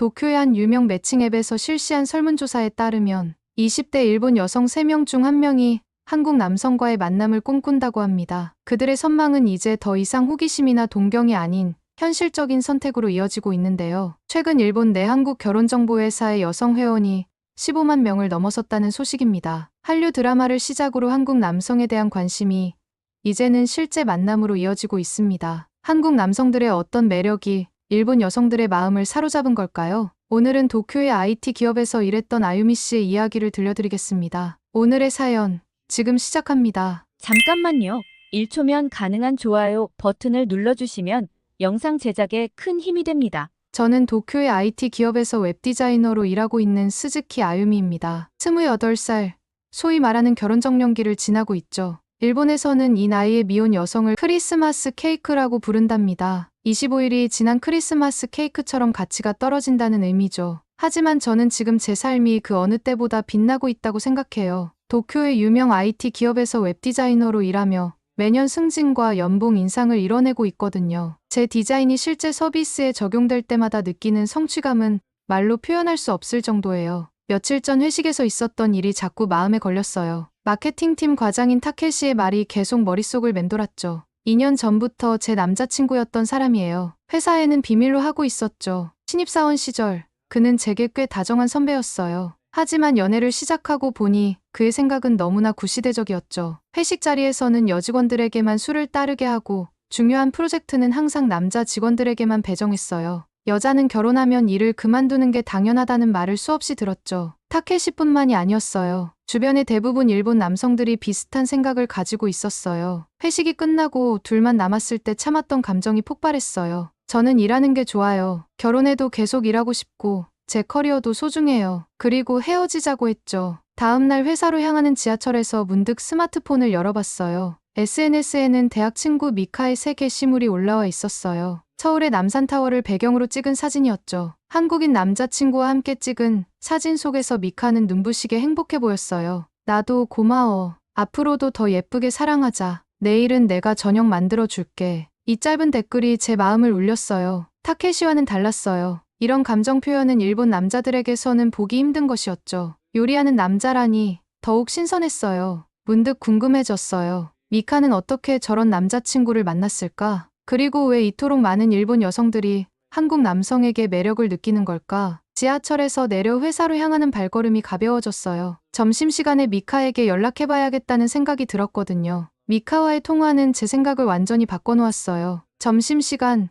도쿄의 한 유명 매칭 앱에서 실시한 설문조사에 따르면 20대 일본 여성 3명 중 1명이 한국 남성과의 만남을 꿈꾼다고 합니다. 그들의 선망은 이제 더 이상 호기심이나 동경이 아닌 현실적인 선택으로 이어지고 있는데요. 최근 일본 내 한국 결혼정보회사의 여성 회원이 15만 명을 넘어섰다는 소식입니다. 한류 드라마를 시작으로 한국 남성에 대한 관심이 이제는 실제 만남으로 이어지고 있습니다. 한국 남성들의 어떤 매력이 일본 여성들의 마음을 사로잡은 걸까요? 오늘은 도쿄의 IT 기업에서 일했던 아유미 씨의 이야기를 들려드리겠습니다. 오늘의 사연, 지금 시작합니다. 잠깐만요. 1초면 가능한 좋아요 버튼을 눌러주시면 영상 제작에 큰 힘이 됩니다. 저는 도쿄의 IT 기업에서 웹디자이너로 일하고 있는 스즈키 아유미입니다. 28살, 소위 말하는 결혼정년기를 지나고 있죠. 일본에서는 이 나이의 미혼 여성을 크리스마스 케이크라고 부른답니다. 25일이 지난 크리스마스 케이크처럼 가치가 떨어진다는 의미죠. 하지만 저는 지금 제 삶이 그 어느 때보다 빛나고 있다고 생각해요. 도쿄의 유명 IT 기업에서 웹디자이너로 일하며 매년 승진과 연봉 인상을 이뤄내고 있거든요. 제 디자인이 실제 서비스에 적용될 때마다 느끼는 성취감은 말로 표현할 수 없을 정도예요. 며칠 전 회식에서 있었던 일이 자꾸 마음에 걸렸어요. 마케팅팀 과장인 타케시의 말이 계속 머릿속을 맴돌았죠. 2년 전부터 제 남자친구였던 사람이에요. 회사에는 비밀로 하고 있었죠. 신입사원 시절 그는 제게 꽤 다정한 선배였어요. 하지만 연애를 시작하고 보니 그의 생각은 너무나 구시대적이었죠. 회식 자리에서는 여직원들에게만 술을 따르게 하고 중요한 프로젝트는 항상 남자 직원들에게만 배정했어요. 여자는 결혼하면 일을 그만두는 게 당연하다는 말을 수없이 들었죠. 타케시뿐만이 아니었어요. 주변의 대부분 일본 남성들이 비슷한 생각을 가지고 있었어요. 회식이 끝나고 둘만 남았을 때 참았던 감정이 폭발했어요. 저는 일하는 게 좋아요. 결혼해도 계속 일하고 싶고 제 커리어도 소중해요. 그리고 헤어지자고 했죠. 다음날 회사로 향하는 지하철에서 문득 스마트폰을 열어봤어요. SNS에는 대학 친구 미카의 새 게시물이 올라와 있었어요. 서울의 남산타워를 배경으로 찍은 사진이었죠. 한국인 남자친구와 함께 찍은 사진 속에서 미카는 눈부시게 행복해 보였어요. 나도 고마워. 앞으로도 더 예쁘게 사랑하자. 내일은 내가 저녁 만들어 줄게. 이 짧은 댓글이 제 마음을 울렸어요. 타케시와는 달랐어요. 이런 감정 표현은 일본 남자들에게서는 보기 힘든 것이었죠. 요리하는 남자라니 더욱 신선했어요. 문득 궁금해졌어요. 미카는 어떻게 저런 남자친구를 만났을까? 그리고 왜 이토록 많은 일본 여성들이 한국 남성에게 매력을 느끼는 걸까? 지하철에서 내려 회사로 향하는 발걸음이 가벼워졌어요. 점심시간에 미카에게 연락해봐야겠다는 생각이 들었거든요. 미카와의 통화는 제 생각을 완전히 바꿔놓았어요. 점심시간,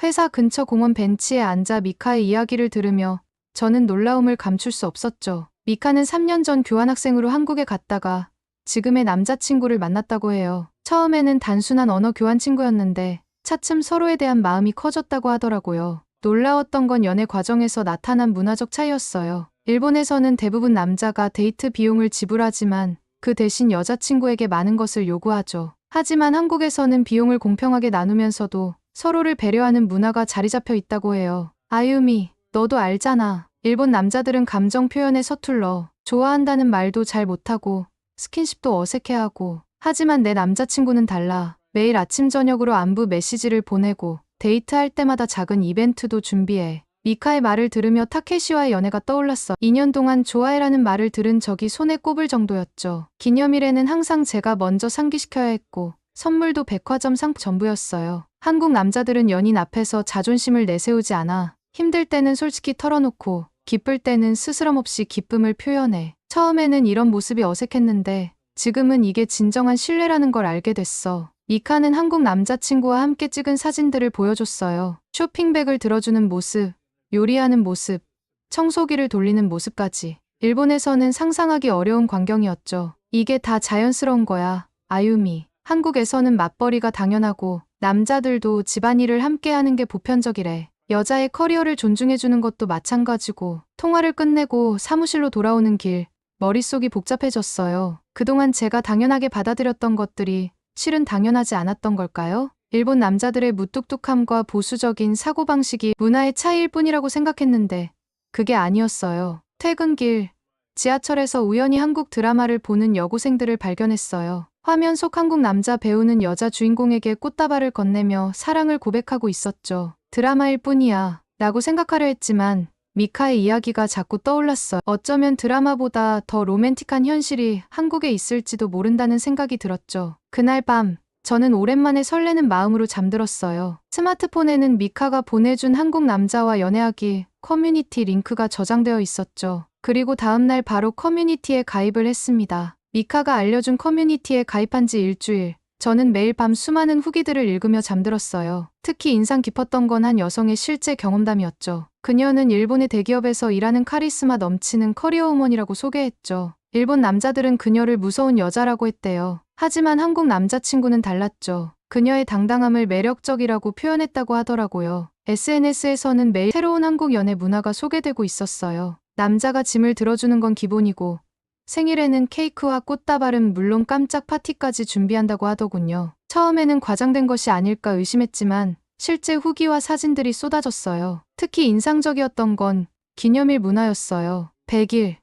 회사 근처 공원 벤치에 앉아 미카의 이야기를 들으며 저는 놀라움을 감출 수 없었죠. 미카는 3년 전 교환학생으로 한국에 갔다가 지금의 남자친구를 만났다고 해요. 처음에는 단순한 언어 교환 친구였는데 차츰 서로에 대한 마음이 커졌다고 하더라고요. 놀라웠던 건 연애 과정에서 나타난 문화적 차이였어요. 일본에서는 대부분 남자가 데이트 비용을 지불하지만 그 대신 여자친구에게 많은 것을 요구하죠. 하지만 한국에서는 비용을 공평하게 나누면서도 서로를 배려하는 문화가 자리 잡혀 있다고 해요. 아유미, 너도 알잖아. 일본 남자들은 감정 표현에 서툴러. 좋아한다는 말도 잘 못하고 스킨십도 어색해하고. 하지만 내 남자친구는 달라. 매일 아침 저녁으로 안부 메시지를 보내고 데이트할 때마다 작은 이벤트도 준비해. 미카의 말을 들으며 타케시와의 연애가 떠올랐어. 2년 동안 좋아해라는 말을 들은 적이 손에 꼽을 정도였죠. 기념일에는 항상 제가 먼저 상기시켜야 했고 선물도 백화점 상품 전부였어요. 한국 남자들은 연인 앞에서 자존심을 내세우지 않아. 힘들 때는 솔직히 털어놓고 기쁠 때는 스스럼 없이 기쁨을 표현해. 처음에는 이런 모습이 어색했는데 지금은 이게 진정한 신뢰라는 걸 알게 됐어. 미카는 한국 남자친구와 함께 찍은 사진들을 보여줬어요. 쇼핑백을 들어주는 모습, 요리하는 모습, 청소기를 돌리는 모습까지. 일본에서는 상상하기 어려운 광경이었죠. 이게 다 자연스러운 거야, 아유미. 한국에서는 맞벌이가 당연하고 남자들도 집안일을 함께 하는 게 보편적이래. 여자의 커리어를 존중해주는 것도 마찬가지고. 통화를 끝내고 사무실로 돌아오는 길, 머릿속이 복잡해졌어요. 그동안 제가 당연하게 받아들였던 것들이 실은 당연하지 않았던 걸까요? 일본 남자들의 무뚝뚝함과 보수적인 사고방식이 문화의 차이일 뿐이라고 생각했는데 그게 아니었어요. 퇴근길, 지하철에서 우연히 한국 드라마를 보는 여고생들을 발견했어요. 화면 속 한국 남자 배우는 여자 주인공에게 꽃다발을 건네며 사랑을 고백하고 있었죠. 드라마일 뿐이야 라고 생각하려 했지만 미카의 이야기가 자꾸 떠올랐어요. 어쩌면 드라마보다 더 로맨틱한 현실이 한국에 있을지도 모른다는 생각이 들었죠. 그날 밤, 저는 오랜만에 설레는 마음으로 잠들었어요. 스마트폰에는 미카가 보내준 한국 남자와 연애하기 커뮤니티 링크가 저장되어 있었죠. 그리고 다음날 바로 커뮤니티에 가입을 했습니다. 미카가 알려준 커뮤니티에 가입한 지 일주일. 저는 매일 밤 수많은 후기들을 읽으며 잠들었어요. 특히 인상 깊었던 건 한 여성의 실제 경험담이었죠. 그녀는 일본의 대기업에서 일하는 카리스마 넘치는 커리어우먼이라고 소개했죠. 일본 남자들은 그녀를 무서운 여자라고 했대요. 하지만 한국 남자친구는 달랐죠. 그녀의 당당함을 매력적이라고 표현했다고 하더라고요. SNS에서는 매일 새로운 한국 연애 문화가 소개되고 있었어요. 남자가 짐을 들어주는 건 기본이고 생일에는 케이크와 꽃다발은 물론 깜짝 파티까지 준비한다고 하더군요. 처음에는 과장된 것이 아닐까 의심했지만 실제 후기와 사진들이 쏟아졌어요. 특히 인상적이었던 건 기념일 문화였어요. 100일,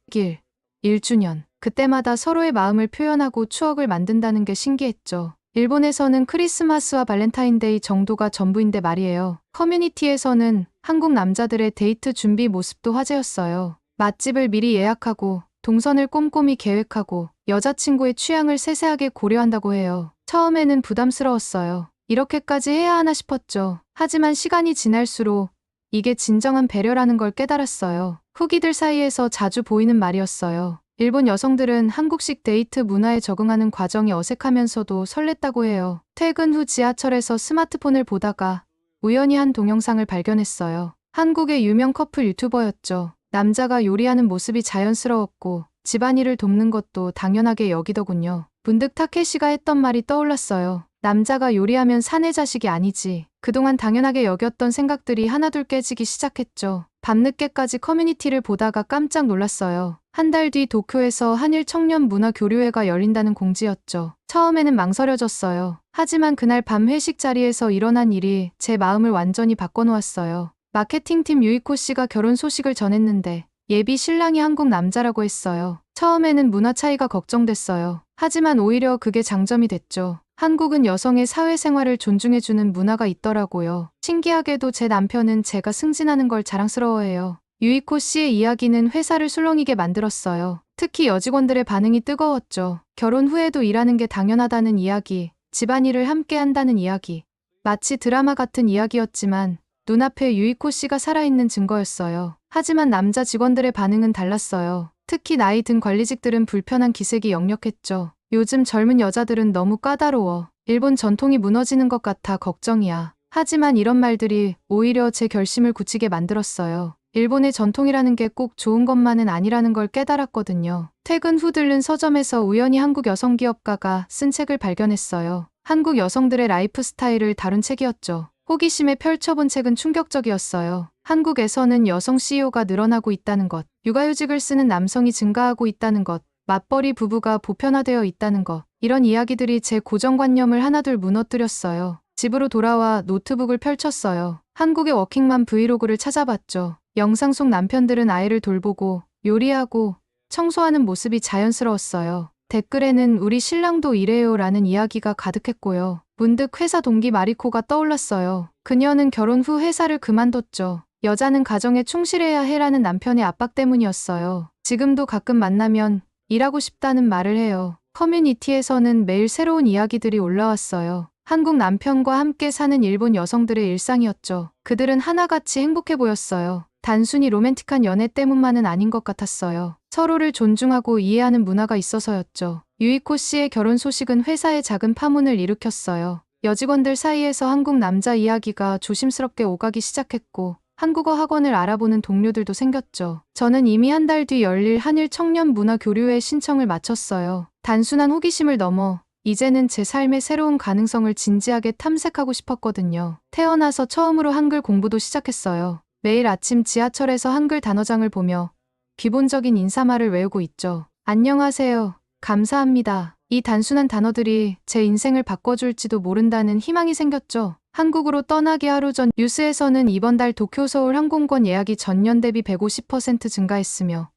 1주년. 그때마다 서로의 마음을 표현하고 추억을 만든다는 게 신기했죠. 일본에서는 크리스마스와 발렌타인데이 정도가 전부인데 말이에요. 커뮤니티에서는 한국 남자들의 데이트 준비 모습도 화제였어요. 맛집을 미리 예약하고 동선을 꼼꼼히 계획하고 여자친구의 취향을 세세하게 고려한다고 해요. 처음에는 부담스러웠어요. 이렇게까지 해야 하나 싶었죠. 하지만 시간이 지날수록 이게 진정한 배려라는 걸 깨달았어요. 후기들 사이에서 자주 보이는 말이었어요. 일본 여성들은 한국식 데이트 문화에 적응하는 과정이 어색하면서도 설렜다고 해요. 퇴근 후 지하철에서 스마트폰을 보다가 우연히 한 동영상을 발견했어요. 한국의 유명 커플 유튜버였죠. 남자가 요리하는 모습이 자연스러웠고 집안일을 돕는 것도 당연하게 여기더군요. 문득 타케시가 했던 말이 떠올랐어요. 남자가 요리하면 사내 자식이 아니지. 그동안 당연하게 여겼던 생각들이 하나둘 깨지기 시작했죠. 밤늦게까지 커뮤니티를 보다가 깜짝 놀랐어요. 한 달 뒤 도쿄에서 한일 청년 문화 교류회가 열린다는 공지였죠. 처음에는 망설여졌어요. 하지만 그날 밤 회식 자리에서 일어난 일이 제 마음을 완전히 바꿔놓았어요. 마케팅팀 유이코 씨가 결혼 소식을 전했는데 예비 신랑이 한국 남자라고 했어요. 처음에는 문화 차이가 걱정됐어요. 하지만 오히려 그게 장점이 됐죠. 한국은 여성의 사회생활을 존중해주는 문화가 있더라고요. 신기하게도 제 남편은 제가 승진하는 걸 자랑스러워해요. 유이코 씨의 이야기는 회사를 술렁이게 만들었어요. 특히 여직원들의 반응이 뜨거웠죠. 결혼 후에도 일하는 게 당연하다는 이야기, 집안일을 함께 한다는 이야기. 마치 드라마 같은 이야기였지만 눈앞에 유이코 씨가 살아있는 증거였어요. 하지만 남자 직원들의 반응은 달랐어요. 특히 나이 든 관리직들은 불편한 기색이 역력했죠. 요즘 젊은 여자들은 너무 까다로워. 일본 전통이 무너지는 것 같아 걱정이야. 하지만 이런 말들이 오히려 제 결심을 굳히게 만들었어요. 일본의 전통이라는 게 꼭 좋은 것만은 아니라는 걸 깨달았거든요. 퇴근 후 들른 서점에서 우연히 한국 여성 기업가가 쓴 책을 발견했어요. 한국 여성들의 라이프 스타일을 다룬 책이었죠. 호기심에 펼쳐본 책은 충격적이었어요. 한국에서는 여성 CEO가 늘어나고 있다는 것, 육아휴직을 쓰는 남성이 증가하고 있다는 것, 맞벌이 부부가 보편화되어 있다는 것, 이런 이야기들이 제 고정관념을 하나둘 무너뜨렸어요. 집으로 돌아와 노트북을 펼쳤어요. 한국의 워킹맘 브이로그를 찾아봤죠. 영상 속 남편들은 아이를 돌보고 요리하고 청소하는 모습이 자연스러웠어요. 댓글에는 우리 신랑도 이래요 라는 이야기가 가득했고요. 문득 회사 동기 마리코가 떠올랐어요. 그녀는 결혼 후 회사를 그만뒀죠. 여자는 가정에 충실해야 해라는 남편의 압박 때문이었어요. 지금도 가끔 만나면 일하고 싶다는 말을 해요. 커뮤니티에서는 매일 새로운 이야기들이 올라왔어요. 한국 남편과 함께 사는 일본 여성들의 일상이었죠. 그들은 하나같이 행복해 보였어요. 단순히 로맨틱한 연애 때문만은 아닌 것 같았어요. 서로를 존중하고 이해하는 문화가 있어서였죠. 유이코 씨의 결혼 소식은 회사에 작은 파문을 일으켰어요. 여직원들 사이에서 한국 남자 이야기가 조심스럽게 오가기 시작했고 한국어 학원을 알아보는 동료들도 생겼죠. 저는 이미 한 달 뒤 열릴 한일 청년 문화 교류회 신청을 마쳤어요. 단순한 호기심을 넘어 이제는 제 삶의 새로운 가능성을 진지하게 탐색하고 싶었거든요. 태어나서 처음으로 한글 공부도 시작했어요. 매일 아침 지하철에서 한글 단어장을 보며 기본적인 인사말을 외우고 있죠. 안녕하세요. 감사합니다. 이 단순한 단어들이 제 인생을 바꿔줄지도 모른다는 희망이 생겼죠. 한국으로 떠나기 하루 전 뉴스에서는 이번 달 도쿄 서울 항공권 예약이 전년 대비 150% 증가했으며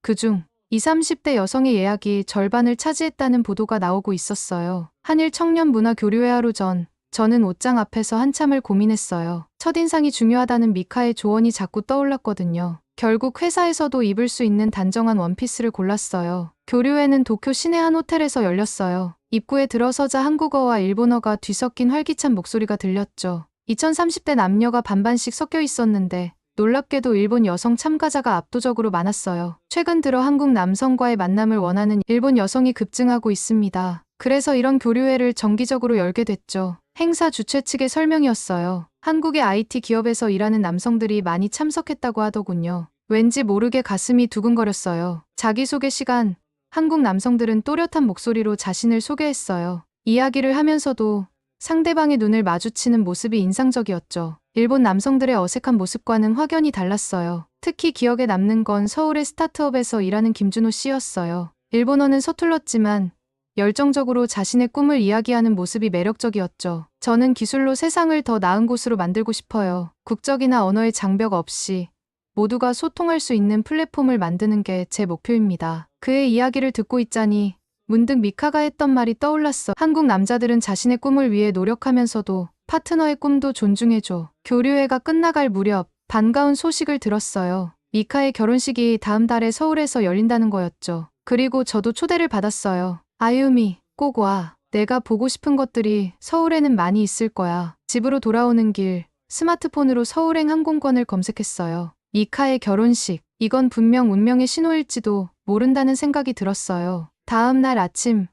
그중 20, 30대 여성의 예약이 절반을 차지했다는 보도가 나오고 있었어요. 한일 청년 문화 교류회 하루 전 저는 옷장 앞에서 한참을 고민했어요. 첫인상이 중요하다는 미카의 조언이 자꾸 떠올랐거든요. 결국 회사에서도 입을 수 있는 단정한 원피스를 골랐어요. 교류회는 도쿄 시내 한 호텔에서 열렸어요. 입구에 들어서자 한국어와 일본어가 뒤섞인 활기찬 목소리가 들렸죠. 2030대 남녀가 반반씩 섞여 있었는데 놀랍게도 일본 여성 참가자가 압도적으로 많았어요. 최근 들어 한국 남성과의 만남을 원하는 일본 여성이 급증하고 있습니다. 그래서 이런 교류회를 정기적으로 열게 됐죠. 행사 주최 측의 설명이었어요. 한국의 IT 기업에서 일하는 남성들이 많이 참석했다고 하더군요. 왠지 모르게 가슴이 두근거렸어요. 자기소개 시간, 한국 남성들은 또렷한 목소리로 자신을 소개했어요. 이야기를 하면서도 상대방의 눈을 마주치는 모습이 인상적이었죠. 일본 남성들의 어색한 모습과는 확연히 달랐어요. 특히 기억에 남는 건 서울의 스타트업에서 일하는 김준호 씨였어요. 일본어는 서툴렀지만 열정적으로 자신의 꿈을 이야기하는 모습이 매력적이었죠. 저는 기술로 세상을 더 나은 곳으로 만들고 싶어요. 국적이나 언어의 장벽 없이 모두가 소통할 수 있는 플랫폼을 만드는 게 제 목표입니다. 그의 이야기를 듣고 있자니 문득 미카가 했던 말이 떠올랐어. 한국 남자들은 자신의 꿈을 위해 노력하면서도 파트너의 꿈도 존중해줘. 교류회가 끝나갈 무렵 반가운 소식을 들었어요. 미카의 결혼식이 다음 달에 서울에서 열린다는 거였죠. 그리고 저도 초대를 받았어요. 아유미, 꼭 와. 내가 보고 싶은 것들이 서울에는 많이 있을 거야. 집으로 돌아오는 길, 스마트폰으로 서울행 항공권을 검색했어요. 미카의 결혼식. 이건 분명 운명의 신호일지도 모른다는 생각이 들었어요. 다음 날 아침,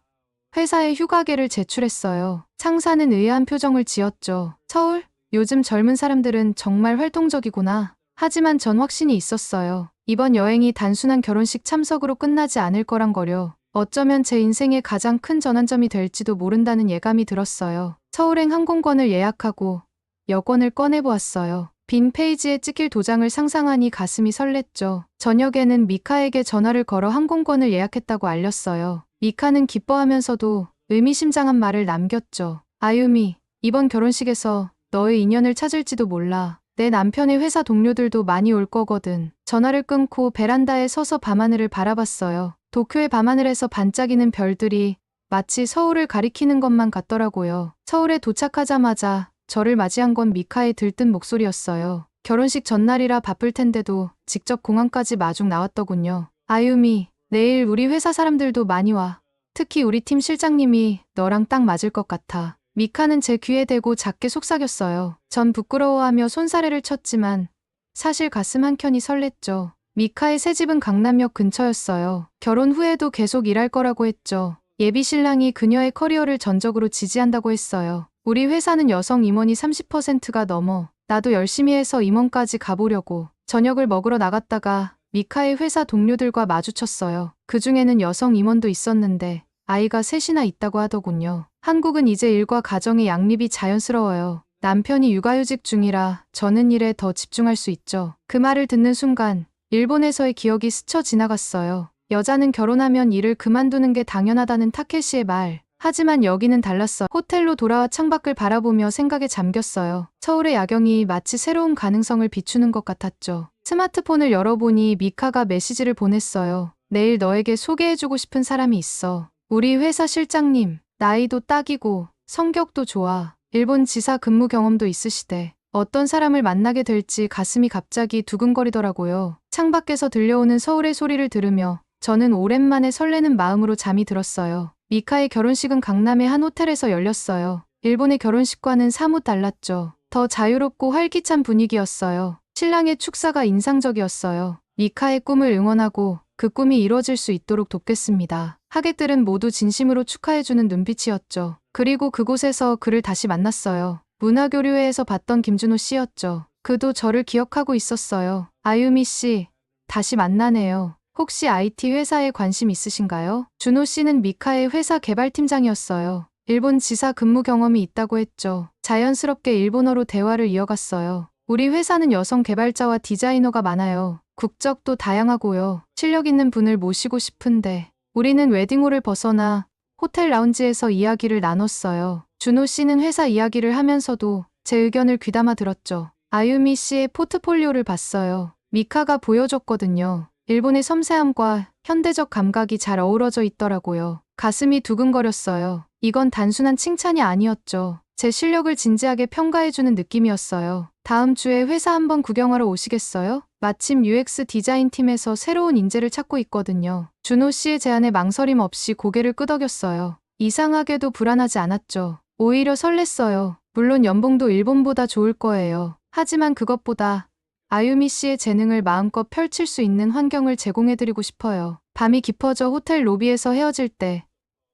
회사에 휴가계를 제출했어요. 상사는 의아한 표정을 지었죠. 서울? 요즘 젊은 사람들은 정말 활동적이구나. 하지만 전 확신이 있었어요. 이번 여행이 단순한 결혼식 참석으로 끝나지 않을 거란 거려. 어쩌면 제 인생의 가장 큰 전환점이 될지도 모른다는 예감이 들었어요. 서울행 항공권을 예약하고 여권을 꺼내보았어요. 빈 페이지에 찍힐 도장을 상상하니 가슴이 설렜죠. 저녁에는 미카에게 전화를 걸어 항공권을 예약했다고 알렸어요. 미카는 기뻐하면서도 의미심장한 말을 남겼죠. 아유미, 이번 결혼식에서 너의 인연을 찾을지도 몰라. 내 남편의 회사 동료들도 많이 올 거거든. 전화를 끊고 베란다에 서서 밤하늘을 바라봤어요. 도쿄의 밤하늘에서 반짝이는 별들이 마치 서울을 가리키는 것만 같더라고요. 서울에 도착하자마자 저를 맞이한 건 미카의 들뜬 목소리였어요. 결혼식 전날이라 바쁠 텐데도 직접 공항까지 마중 나왔더군요. 아유미, 내일 우리 회사 사람들도 많이 와. 특히 우리 팀 실장님이 너랑 딱 맞을 것 같아. 미카는 제 귀에 대고 작게 속삭였어요. 전 부끄러워하며 손사래를 쳤지만 사실 가슴 한켠이 설렜죠. 미카의 새 집은 강남역 근처였어요. 결혼 후에도 계속 일할 거라고 했죠. 예비 신랑이 그녀의 커리어를 전적으로 지지한다고 했어요. 우리 회사는 여성 임원이 30%가 넘어. 나도 열심히 해서 임원까지 가보려고. 저녁을 먹으러 나갔다가 미카의 회사 동료들과 마주쳤어요. 그중에는 여성 임원도 있었는데 아이가 셋이나 있다고 하더군요. 한국은 이제 일과 가정의 양립이 자연스러워요. 남편이 육아휴직 중이라 저는 일에 더 집중할 수 있죠. 그 말을 듣는 순간 일본에서의 기억이 스쳐 지나갔어요. 여자는 결혼하면 일을 그만두는 게 당연하다는 타케시의 말. 하지만 여기는 달랐어. 호텔로 돌아와 창밖을 바라보며 생각에 잠겼어요. 서울의 야경이 마치 새로운 가능성을 비추는 것 같았죠. 스마트폰을 열어보니 미카가 메시지를 보냈어요. 내일 너에게 소개해주고 싶은 사람이 있어. 우리 회사 실장님. 나이도 딱이고 성격도 좋아. 일본 지사 근무 경험도 있으시대. 어떤 사람을 만나게 될지 가슴이 갑자기 두근거리더라고요. 창밖에서 들려오는 서울의 소리를 들으며 저는 오랜만에 설레는 마음으로 잠이 들었어요. 미카의 결혼식은 강남의 한 호텔에서 열렸어요. 일본의 결혼식과는 사뭇 달랐죠. 더 자유롭고 활기찬 분위기였어요. 신랑의 축사가 인상적이었어요. 미카의 꿈을 응원하고 그 꿈이 이루어질 수 있도록 돕겠습니다. 하객들은 모두 진심으로 축하해주는 눈빛이었죠. 그리고 그곳에서 그를 다시 만났어요. 문화교류회에서 봤던 김준호 씨였죠. 그도 저를 기억하고 있었어요. 아유미 씨, 다시 만나네요. 혹시 IT 회사에 관심 있으신가요? 준호 씨는 미카의 회사 개발팀장이었어요. 일본 지사 근무 경험이 있다고 했죠. 자연스럽게 일본어로 대화를 이어갔어요. 우리 회사는 여성 개발자와 디자이너가 많아요. 국적도 다양하고요. 실력 있는 분을 모시고 싶은데 우리는 웨딩홀을 벗어나 호텔 라운지에서 이야기를 나눴어요. 준호 씨는 회사 이야기를 하면서도 제 의견을 귀담아 들었죠. 아유미 씨의 포트폴리오를 봤어요. 미카가 보여줬거든요. 일본의 섬세함과 현대적 감각이 잘 어우러져 있더라고요. 가슴이 두근거렸어요. 이건 단순한 칭찬이 아니었죠. 제 실력을 진지하게 평가해주는 느낌이었어요. 다음 주에 회사 한번 구경하러 오시겠어요? 마침 UX 디자인 팀에서 새로운 인재를 찾고 있거든요. 준호 씨의 제안에 망설임 없이 고개를 끄덕였어요. 이상하게도 불안하지 않았죠. 오히려 설렜어요. 물론 연봉도 일본보다 좋을 거예요. 하지만 그것보다 아유미 씨의 재능을 마음껏 펼칠 수 있는 환경을 제공해드리고 싶어요. 밤이 깊어져 호텔 로비에서 헤어질 때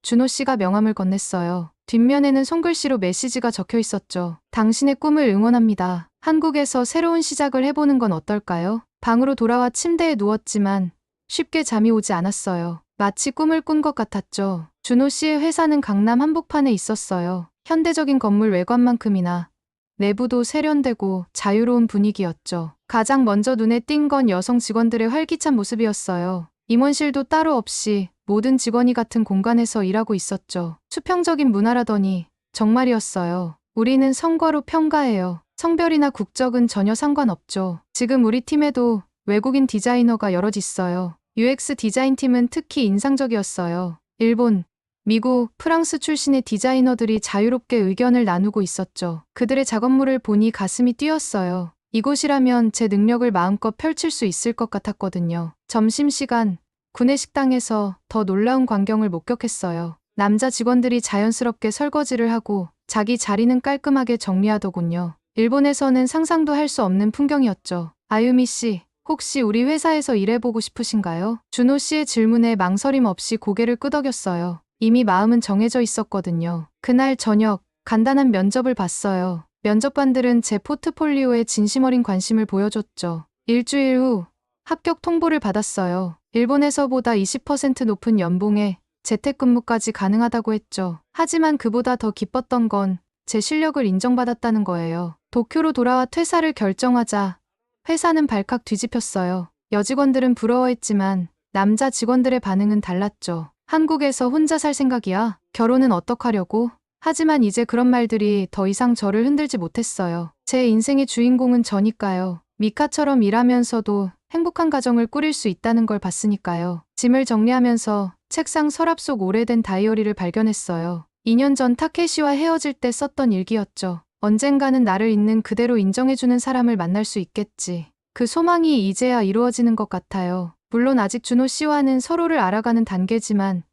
준호 씨가 명함을 건넸어요. 뒷면에는 손글씨로 메시지가 적혀 있었죠. 당신의 꿈을 응원합니다. 한국에서 새로운 시작을 해보는 건 어떨까요? 방으로 돌아와 침대에 누웠지만 쉽게 잠이 오지 않았어요. 마치 꿈을 꾼 것 같았죠. 준호 씨의 회사는 강남 한복판에 있었어요. 현대적인 건물 외관만큼이나 내부도 세련되고 자유로운 분위기였죠. 가장 먼저 눈에 띈 건 여성 직원들의 활기찬 모습이었어요. 임원실도 따로 없이 모든 직원이 같은 공간에서 일하고 있었죠. 수평적인 문화라더니 정말이었어요. 우리는 성과로 평가해요. 성별이나 국적은 전혀 상관없죠. 지금 우리 팀에도 외국인 디자이너가 여럿 있어요. UX 디자인 팀은 특히 인상적이었어요. 일본, 미국, 프랑스 출신의 디자이너들이 자유롭게 의견을 나누고 있었죠. 그들의 작업물을 보니 가슴이 뛰었어요. 이곳이라면 제 능력을 마음껏 펼칠 수 있을 것 같았거든요. 점심시간, 구내식당에서 더 놀라운 광경을 목격했어요. 남자 직원들이 자연스럽게 설거지를 하고 자기 자리는 깔끔하게 정리하더군요. 일본에서는 상상도 할 수 없는 풍경이었죠. 아유미 씨, 혹시 우리 회사에서 일해보고 싶으신가요? 준호 씨의 질문에 망설임 없이 고개를 끄덕였어요. 이미 마음은 정해져 있었거든요. 그날 저녁, 간단한 면접을 봤어요. 면접관들은 제 포트폴리오에 진심 어린 관심을 보여줬죠. 일주일 후 합격 통보를 받았어요. 일본에서보다 20% 높은 연봉에 재택근무까지 가능하다고 했죠. 하지만 그보다 더 기뻤던 건 제 실력을 인정받았다는 거예요. 도쿄로 돌아와 퇴사를 결정하자 회사는 발칵 뒤집혔어요. 여직원들은 부러워했지만 남자 직원들의 반응은 달랐죠. 한국에서 혼자 살 생각이야? 결혼은 어떡하려고? 하지만 이제 그런 말들이 더 이상 저를 흔들지 못했어요. 제 인생의 주인공은 저니까요. 미카처럼 일하면서도 행복한 가정을 꾸릴 수 있다는 걸 봤으니까요. 짐을 정리하면서 책상 서랍 속 오래된 다이어리를 발견했어요. 2년 전 타케시와 헤어질 때 썼던 일기였죠. 언젠가는 나를 있는 그대로 인정해주는 사람을 만날 수 있겠지. 그 소망이 이제야 이루어지는 것 같아요. 물론 아직 준호 씨와는 서로를 알아가는 단계지만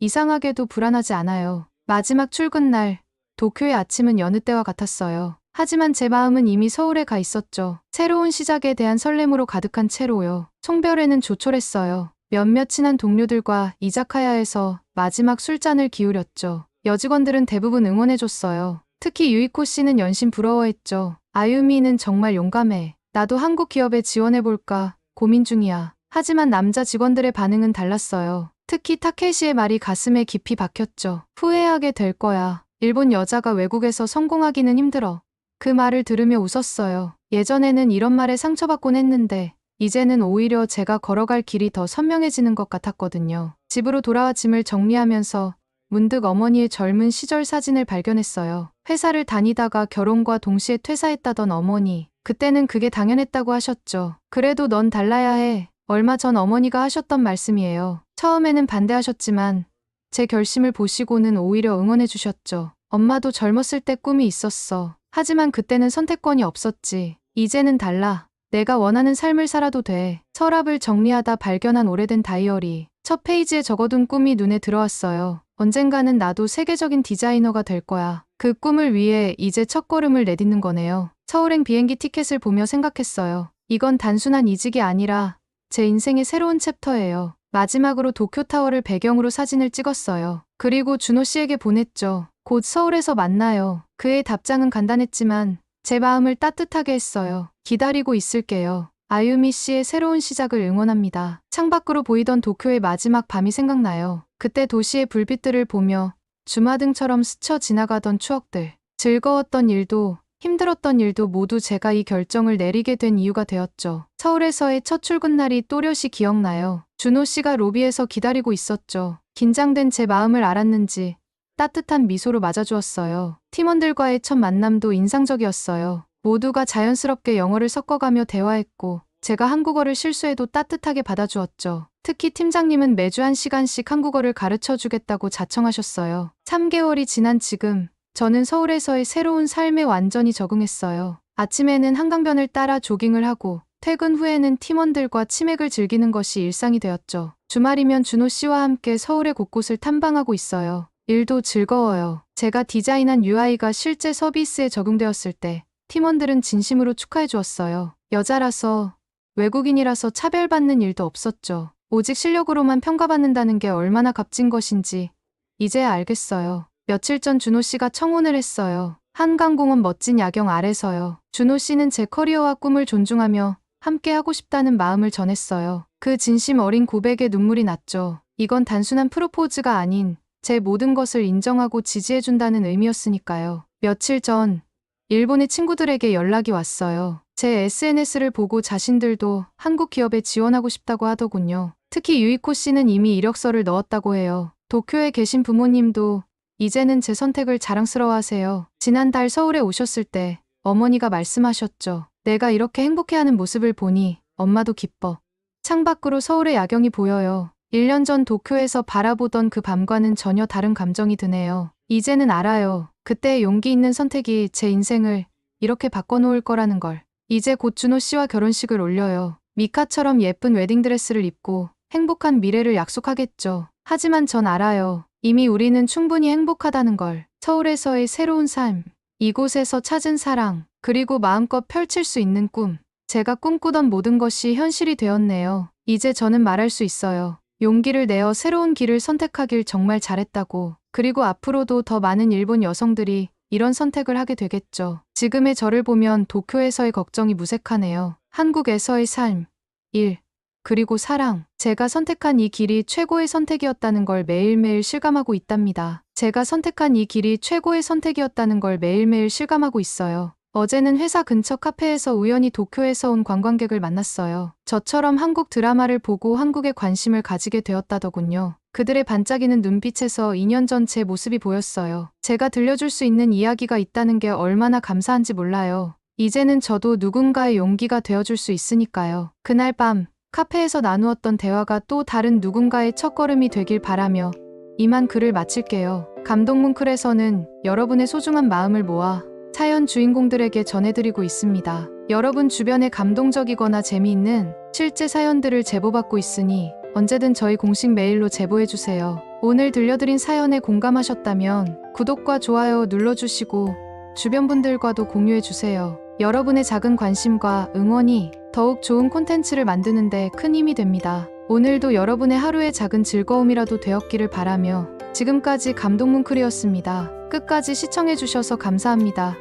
이상하게도 불안하지 않아요. 마지막 출근 날, 도쿄의 아침은 여느 때와 같았어요. 하지만 제 마음은 이미 서울에 가 있었죠. 새로운 시작에 대한 설렘으로 가득한 채로요. 송별회는 조촐했어요. 몇몇 친한 동료들과 이자카야에서 마지막 술잔을 기울였죠. 여직원들은 대부분 응원해줬어요. 특히 유이코 씨는 연신 부러워했죠. 아유미는 정말 용감해. 나도 한국 기업에 지원해볼까 고민 중이야. 하지만 남자 직원들의 반응은 달랐어요. 특히 타케시의 말이 가슴에 깊이 박혔죠. 후회하게 될 거야. 일본 여자가 외국에서 성공하기는 힘들어. 그 말을 들으며 웃었어요. 예전에는 이런 말에 상처받곤 했는데 이제는 오히려 제가 걸어갈 길이 더 선명해지는 것 같았거든요. 집으로 돌아와 짐을 정리하면서 문득 어머니의 젊은 시절 사진을 발견했어요. 회사를 다니다가 결혼과 동시에 퇴사했다던 어머니. 그때는 그게 당연했다고 하셨죠. 그래도 넌 달라야 해. 얼마 전 어머니가 하셨던 말씀이에요. 처음에는 반대하셨지만 제 결심을 보시고는 오히려 응원해 주셨죠. 엄마도 젊었을 때 꿈이 있었어. 하지만 그때는 선택권이 없었지. 이제는 달라. 내가 원하는 삶을 살아도 돼. 서랍을 정리하다 발견한 오래된 다이어리. 첫 페이지에 적어둔 꿈이 눈에 들어왔어요. 언젠가는 나도 세계적인 디자이너가 될 거야. 그 꿈을 위해 이제 첫걸음을 내딛는 거네요. 서울행 비행기 티켓을 보며 생각했어요. 이건 단순한 이직이 아니라 제 인생의 새로운 챕터예요. 마지막으로 도쿄타워를 배경으로 사진을 찍었어요. 그리고 준호 씨에게 보냈죠. 곧 서울에서 만나요. 그의 답장은 간단했지만 제 마음을 따뜻하게 했어요. 기다리고 있을게요. 아유미 씨의 새로운 시작을 응원합니다. 창밖으로 보이던 도쿄의 마지막 밤이 생각나요. 그때 도시의 불빛들을 보며 주마등처럼 스쳐 지나가던 추억들. 즐거웠던 일도 힘들었던 일도 모두 제가 이 결정을 내리게 된 이유가 되었죠. 서울에서의 첫 출근 날이 또렷이 기억나요. 준호 씨가 로비에서 기다리고 있었죠. 긴장된 제 마음을 알았는지 따뜻한 미소로 맞아주었어요. 팀원들과의 첫 만남도 인상적이었어요. 모두가 자연스럽게 영어를 섞어가며 대화했고 제가 한국어를 실수해도 따뜻하게 받아주었죠. 특히 팀장님은 매주 1시간씩 한국어를 가르쳐주겠다고 자청하셨어요. 3개월이 지난 지금 저는 서울에서의 새로운 삶에 완전히 적응했어요. 아침에는 한강변을 따라 조깅을 하고 퇴근 후에는 팀원들과 치맥을 즐기는 것이 일상이 되었죠. 주말이면 준호 씨와 함께 서울의 곳곳을 탐방하고 있어요. 일도 즐거워요. 제가 디자인한 UI가 실제 서비스에 적용되었을 때 팀원들은 진심으로 축하해 주었어요. 여자라서, 외국인이라서 차별받는 일도 없었죠. 오직 실력으로만 평가받는다는 게 얼마나 값진 것인지 이제야 알겠어요. 며칠 전 준호 씨가 청혼을 했어요. 한강공원 멋진 야경 아래서요. 준호 씨는 제 커리어와 꿈을 존중하며 함께 하고 싶다는 마음을 전했어요. 그 진심 어린 고백에 눈물이 났죠. 이건 단순한 프로포즈가 아닌 제 모든 것을 인정하고 지지해준다는 의미였으니까요. 며칠 전 일본의 친구들에게 연락이 왔어요. 제 SNS를 보고 자신들도 한국 기업에 지원하고 싶다고 하더군요. 특히 유이코 씨는 이미 이력서를 넣었다고 해요. 도쿄에 계신 부모님도 이제는 제 선택을 자랑스러워하세요. 지난달 서울에 오셨을 때 어머니가 말씀하셨죠. 내가 이렇게 행복해하는 모습을 보니 엄마도 기뻐. 창밖으로 서울의 야경이 보여요. 1년 전 도쿄에서 바라보던 그 밤과는 전혀 다른 감정이 드네요. 이제는 알아요. 그때의 용기 있는 선택이 제 인생을 이렇게 바꿔놓을 거라는 걸. 이제 곧 준호 씨와 결혼식을 올려요. 미카처럼 예쁜 웨딩드레스를 입고 행복한 미래를 약속하겠죠. 하지만 전 알아요. 이미 우리는 충분히 행복하다는 걸. 서울에서의 새로운 삶, 이곳에서 찾은 사랑, 그리고 마음껏 펼칠 수 있는 꿈. 제가 꿈꾸던 모든 것이 현실이 되었네요. 이제 저는 말할 수 있어요. 용기를 내어 새로운 길을 선택하길 정말 잘했다고. 그리고 앞으로도 더 많은 일본 여성들이 이런 선택을 하게 되겠죠. 지금의 저를 보면 도쿄에서의 걱정이 무색하네요. 한국에서의 삶, 일, 그리고 사랑. 제가 선택한 이 길이 최고의 선택이었다는 걸 매일매일 실감하고 있답니다. 제가 선택한 이 길이 최고의 선택이었다는 걸 매일매일 실감하고 있어요. 어제는 회사 근처 카페에서 우연히 도쿄에서 온 관광객을 만났어요. 저처럼 한국 드라마를 보고 한국에 관심을 가지게 되었다더군요. 그들의 반짝이는 눈빛에서 2년 전 제 모습이 보였어요. 제가 들려줄 수 있는 이야기가 있다는 게 얼마나 감사한지 몰라요. 이제는 저도 누군가의 용기가 되어줄 수 있으니까요. 그날 밤 카페에서 나누었던 대화가 또 다른 누군가의 첫걸음이 되길 바라며 이만 글을 마칠게요. 감동문클에서는 여러분의 소중한 마음을 모아 사연 주인공들에게 전해드리고 있습니다. 여러분 주변에 감동적이거나 재미있는 실제 사연들을 제보받고 있으니 언제든 저희 공식 메일로 제보해주세요. 오늘 들려드린 사연에 공감하셨다면 구독과 좋아요 눌러주시고 주변 분들과도 공유해주세요. 여러분의 작은 관심과 응원이 더욱 좋은 콘텐츠를 만드는데 큰 힘이 됩니다. 오늘도 여러분의 하루의 작은 즐거움이라도 되었기를 바라며 지금까지 감동문클이었습니다. 끝까지 시청해주셔서 감사합니다.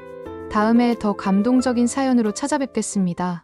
다음에 더 감동적인 사연으로 찾아뵙겠습니다.